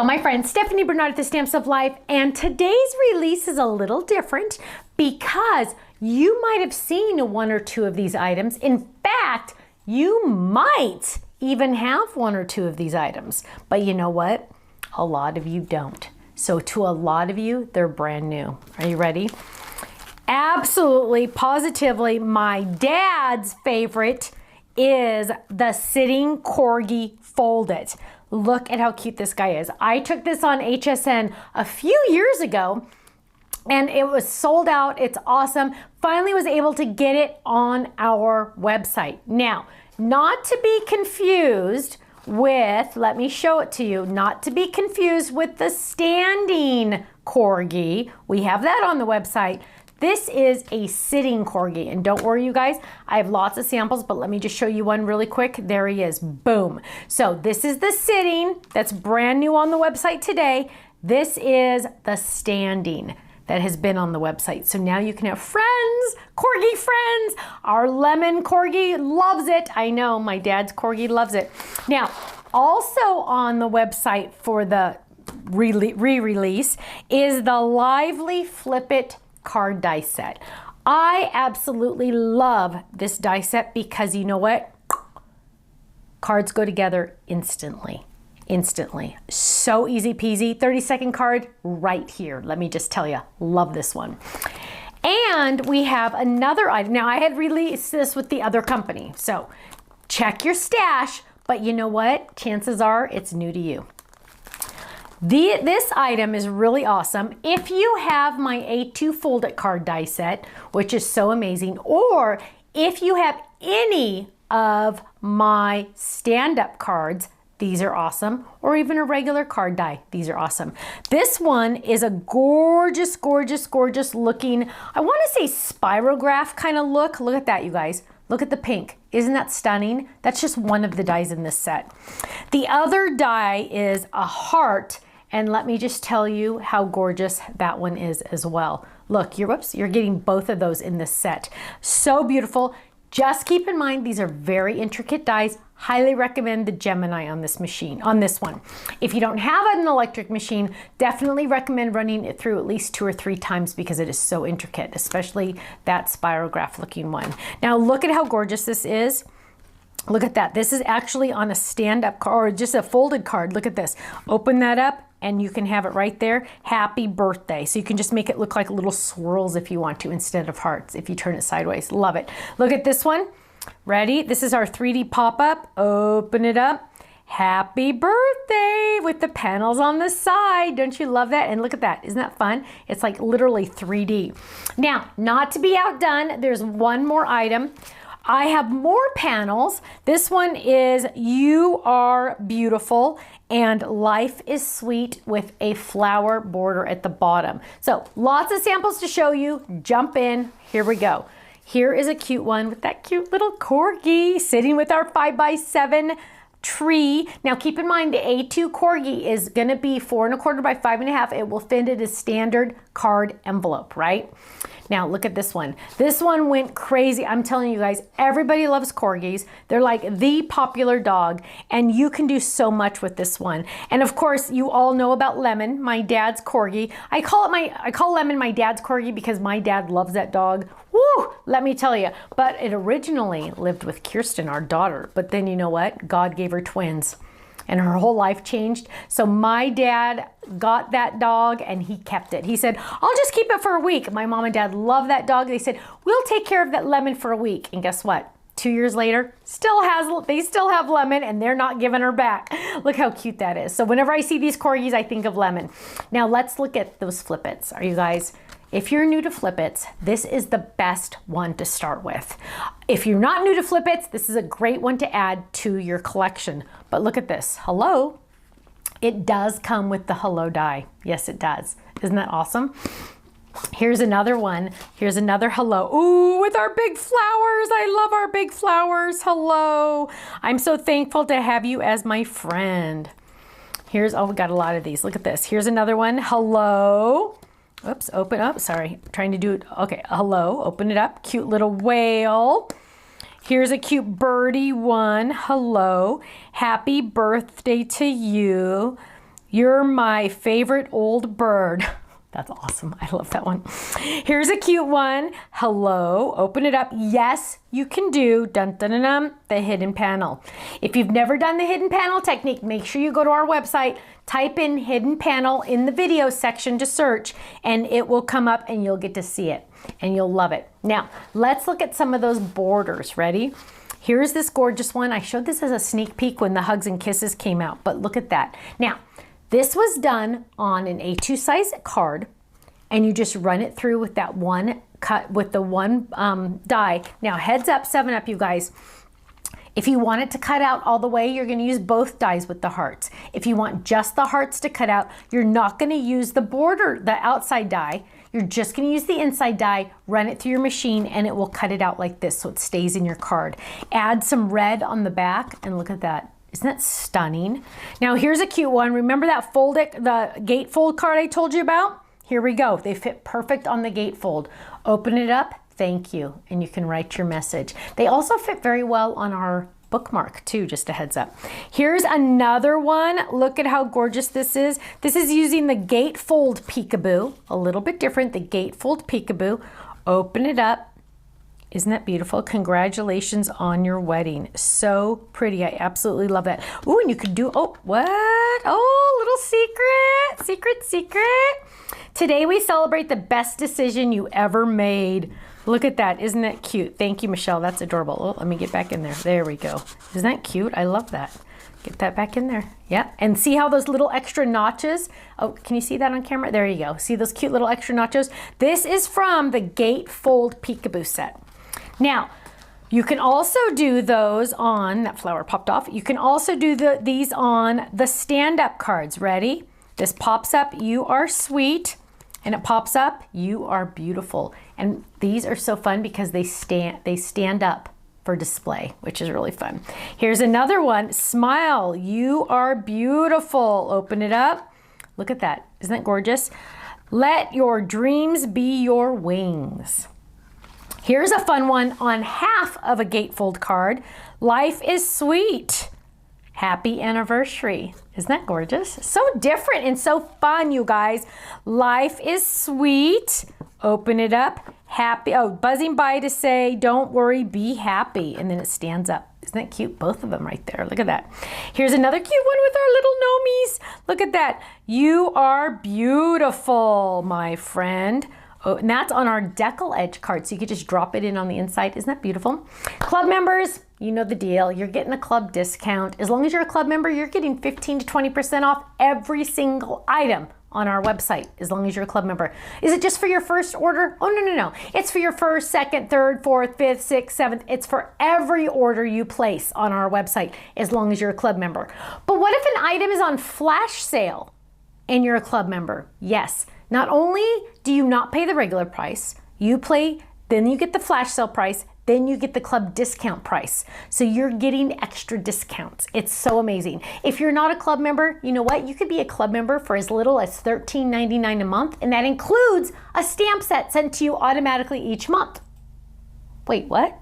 Hello, my friend Stephanie Bernard at the Stamps of Life, and today's release is a little different because you might have seen one or two of these items. In fact, you might even have one or two of these items, but you know what? A lot of you don't. So to a lot of you, they're brand new. Are you ready? Absolutely, positively, my dad's favorite is the Sitting Corgi Fold It. Look at how cute this guy is. I took this on HSN a few years ago and it was sold out. It's awesome. Finally was able to get it on our website. Now, not to be confused with, let me show it to you, not to be confused with the standing Corgi. We have that on the website. This is a sitting Corgi, and don't worry you guys, I have lots of samples, but let me just show you one really quick. There he is, boom. So this is the sitting, that's brand new on the website today. This is the standing that has been on the website. So now you can have friends, Corgi friends. Our lemon Corgi loves it. I know, my dad's Corgi loves it. Now, also on the website for the re-release is the Lively Flip It card die set. I absolutely love this die set because you know what? Cards go together instantly. Instantly. So easy peasy. 30-second card right here. Let me just tell you, love this one. And we have another item. Now I had released this with the other company, so check your stash, but you know what? Chances are it's new to you. This item is really awesome. If you have my A2 Fold It card die set, which is so amazing, or if you have any of my stand-up cards, these are awesome, or even a regular card die, these are awesome. This one is a gorgeous, gorgeous, gorgeous looking, I want to say spirograph kind of look. Look at that, you guys. Look at the pink. Isn't that stunning? That's just one of the dies in this set. The other die is a heart. And let me just tell you how gorgeous that one is as well. Look, you're getting both of those in this set. So beautiful. Just keep in mind, these are very intricate dies. Highly recommend the Gemini on this machine, on this one. If you don't have an electric machine, definitely recommend running it through at least 2 or 3 times because it is so intricate, especially that spirograph looking one. Now look at how gorgeous this is. Look at that. This is actually on a stand-up card, or just a folded card. Look at this. Open that up and you can have it right there. Happy birthday. So you can just make it look like little swirls if you want to instead of hearts if you turn it sideways. Love it. Look at this one. Ready? This is our 3D pop-up. Open it up. Happy birthday with the panels on the side. Don't you love that? And look at that. Isn't that fun? It's like literally 3D. Now, not to be outdone, there's one more item. I have more panels. This one is You Are Beautiful and Life is Sweet with a flower border at the bottom. So lots of samples to show you. Jump in. Here we go. Here is a cute one with that cute little Corgi sitting with our 5x7 tree. Now keep in mind the A2 Corgi is going to be 4 1/4 by 5 1/2. It will fit in a standard card envelope, right? Now look at this one. This one went crazy. I'm telling you guys, everybody loves Corgis. They're like the popular dog and you can do so much with this one. And of course, you all know about Lemon, my dad's Corgi. I call Lemon my dad's Corgi because my dad loves that dog. Woo, let me tell you. But it originally lived with Kirsten, our daughter. But then you know what? God gave her twins. And her whole life changed. So my dad got that dog and he kept it. He said, I'll just keep it for a week. My mom and dad love that dog. They said, we'll take care of that Lemon for a week. And guess what? 2 years later, they still have Lemon and they're not giving her back. Look how cute that is. So whenever I see these Corgis, I think of Lemon. Now let's look at those Flip-Its. Are you guys? If you're new to Flip-Its, this is the best one to start with. If you're not new to Flip-Its, this is a great one to add to your collection. But look at this, hello. It does come with the hello die. Yes, it does. Isn't that awesome? Here's another one. Here's another hello. Ooh, with our big flowers. I love our big flowers. Hello. I'm so thankful to have you as my friend. Here's, oh, we got a lot of these. Look at this. Here's another one. Hello. Oops, open up, sorry, I'm trying to do it. Okay, hello, open it up. Cute little whale. Here's a cute birdie one. Hello, happy birthday to you. You're my favorite old bird. That's awesome. I love that one. Here's a cute one. Hello. Open it up. Yes, you can do dun, dun, dun, dun, the hidden panel. If you've never done the hidden panel technique, make sure you go to our website, type in hidden panel in the video section to search, and it will come up and you'll get to see it and you'll love it. Now, let's look at some of those borders. Ready? Here's this gorgeous one. I showed this as a sneak peek when the Hugs and Kisses came out, but look at that. Now, this was done on an A2 size card, and you just run it through with that one cut, with the one die. Now, heads up, 7-Up, you guys. If you want it to cut out all the way, you're gonna use both dies with the hearts. If you want just the hearts to cut out, you're not gonna use the border, the outside die. You're just gonna use the inside die, run it through your machine, and it will cut it out like this so it stays in your card. Add some red on the back, and look at that. Isn't that stunning? Now here's a cute one. Remember that the gatefold card I told you about? Here we go. They fit perfect on the gatefold. Open it up, thank you, and you can write your message. They also fit very well on our bookmark too, just a heads up. Here's another one. Look at how gorgeous this is. This is using the gatefold peekaboo, a little bit different, the gatefold peekaboo. Open it up. Isn't that beautiful? Congratulations on your wedding. So pretty. I absolutely love that. Ooh, and you could do, oh, what? Oh, little secret. Today we celebrate the best decision you ever made. Look at that. Isn't that cute? Thank you, Michelle. That's adorable. Oh, let me get back in there. There we go. Isn't that cute? I love that. Get that back in there. Yeah. And see how those little extra notches, oh, can you see that on camera? There you go. See those cute little extra notches? This is from the gatefold peekaboo set. Now, you can also do those on, that flower popped off. You can also do these on the stand-up cards. Ready? This pops up, you are sweet, and it pops up, you are beautiful. And these are so fun because they stand up for display, which is really fun. Here's another one, smile, you are beautiful. Open it up. Look at that. Isn't that gorgeous? Let your dreams be your wings. Here's a fun one on half of a gatefold card. Life is sweet. Happy anniversary. Isn't that gorgeous? So different and so fun, you guys. Life is sweet. Open it up. Happy, oh, buzzing by to say, don't worry, be happy. And then it stands up. Isn't that cute? Both of them right there. Look at that. Here's another cute one with our little gnomies. Look at that. You are beautiful, my friend. Oh, and that's on our decal edge card, so you could just drop it in on the inside. Isn't that beautiful? Club members, you know the deal. You're getting a club discount. As long as you're a club member, you're getting 15 to 20% off every single item on our website, as long as you're a club member. Is it just for your first order? Oh, no. It's for your first, second, third, fourth, fifth, sixth, seventh. It's for every order you place on our website, as long as you're a club member. But what if an item is on flash sale and you're a club member? Yes. Not only do you not pay the regular price, then you get the flash sale price, then you get the club discount price. So you're getting extra discounts. It's so amazing. If you're not a club member, you know what? You could be a club member for as little as $13.99 a month, and that includes a stamp set sent to you automatically each month. Wait, what?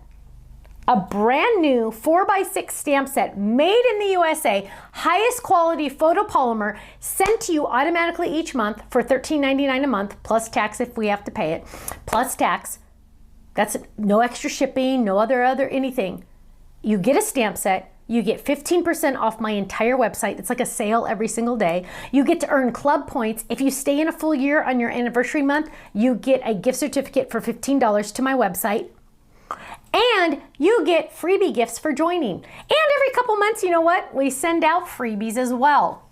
A brand new 4x6 stamp set made in the USA, highest quality photopolymer, sent to you automatically each month for $13.99 a month, plus tax if we have to pay it, plus tax. That's no extra shipping, no other anything. You get a stamp set, you get 15% off my entire website. It's like a sale every single day. You get to earn club points. If you stay in a full year on your anniversary month, you get a gift certificate for $15 to my website. And you get freebie gifts for joining. And every couple months, you know what? We send out freebies as well.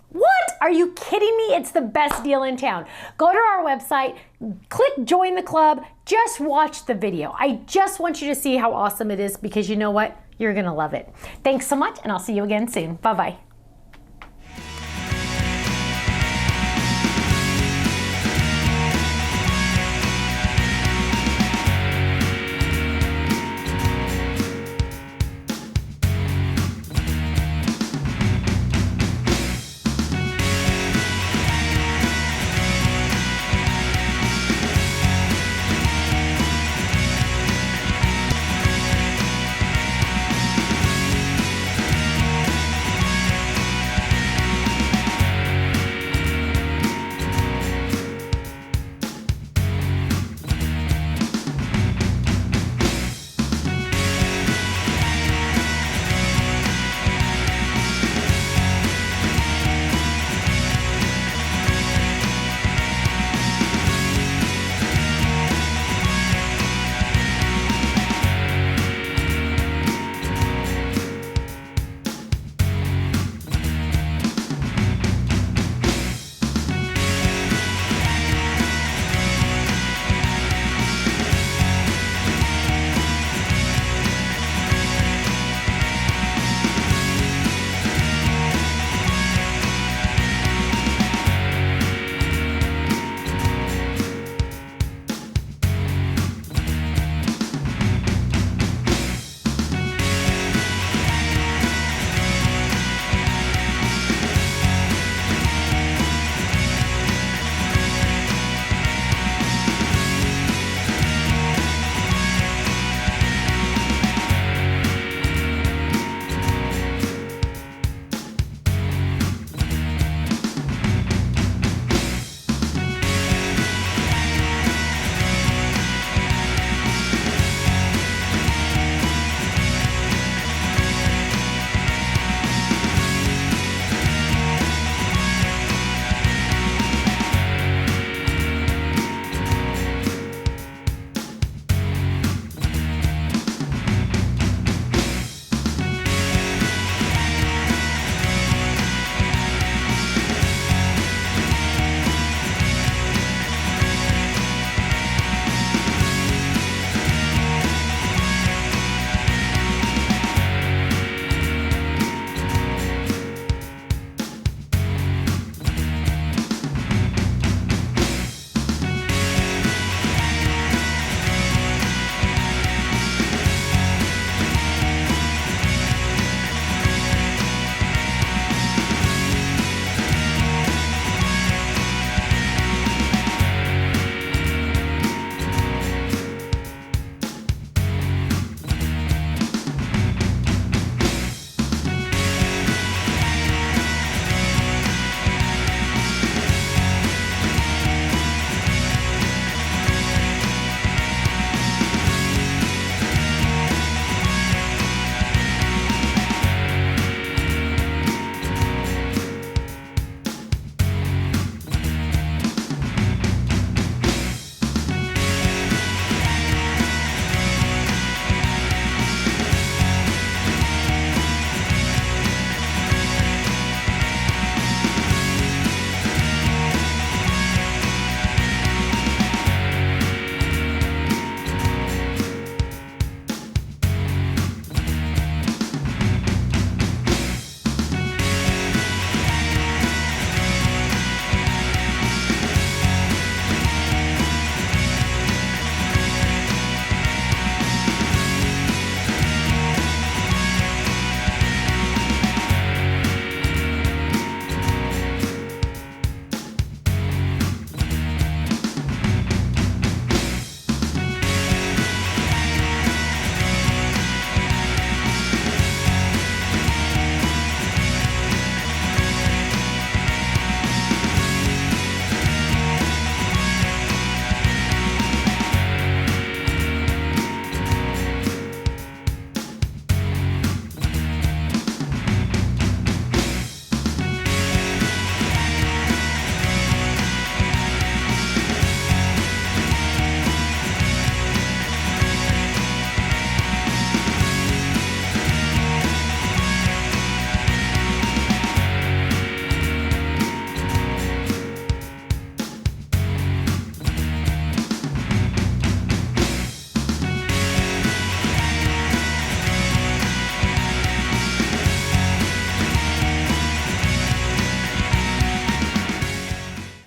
What? Are you kidding me? It's the best deal in town. Go to our website, click join the club, just watch the video. I just want you to see how awesome it is because you know what? You're gonna love it. Thanks so much and I'll see you again soon. Bye-bye.